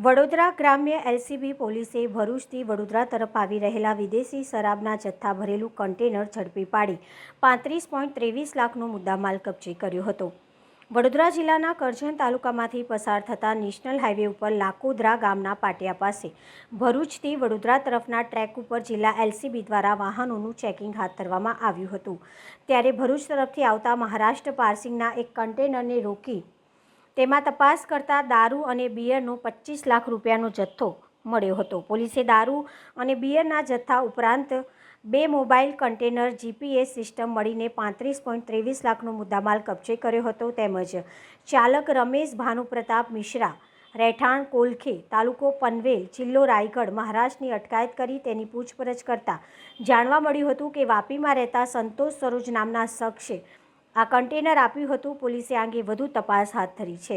વડોદરા ગ્રામ્ય એલસીબી પોલીસે ભરૂચથી વડોદરા તરફ આવી રહેલા વિદેશી શરાબના જથ્થા ભરેલું કન્ટેનર ઝડપી પાડી 35.23 લાખનો મુદ્દામાલ કબજે કર્યો હતો। વડોદરા જિલ્લાના કરજણ તાલુકામાંથી પસાર થતા નેશનલ હાઈવે ઉપર લાકોદરા ગામના પાટિયા પાસે ભરૂચથી વડોદરા તરફના ટ્રેક ઉપર જિલ્લા એલસીબી દ્વારા વાહનોનું ચેકિંગ હાથ ધરવામાં આવ્યું હતું। ત્યારે ભરૂચ તરફથી આવતા મહારાષ્ટ્ર પાર્સિંગના એક કન્ટેનરને રોકી તેમાં તપાસ કરતા દારૂ અને બિયરનો 25 લાખ રૂપિયાનો જથ્થો મળ્યો હતો। પોલીસે દારૂ અને બિયરના જથ્થા ઉપરાંત 2 મોબાઈલ કન્ટેનર જીપીએસ સિસ્ટમ મળીને 35.23 લાખનો મુદ્દામાલ કબજે કર્યો હતો। તેમજ ચાલક રમેશ ભાનુપ્રતાપ મિશ્રા રહેઠાણ કોલખે તાલુકો પનવેલ જિલ્લો રાયગઢ મહારાષ્ટ્રની અટકાયત કરી તેની પૂછપરછ કરતા જાણવા મળ્યું હતું કે વાપીમાં રહેતા સંતોષ સરોજ નામના શખ્સે આ કન્ટેનર આપ્યું હતું। પોલીસે આ અંગે વધુ તપાસ હાથ ધરી છે।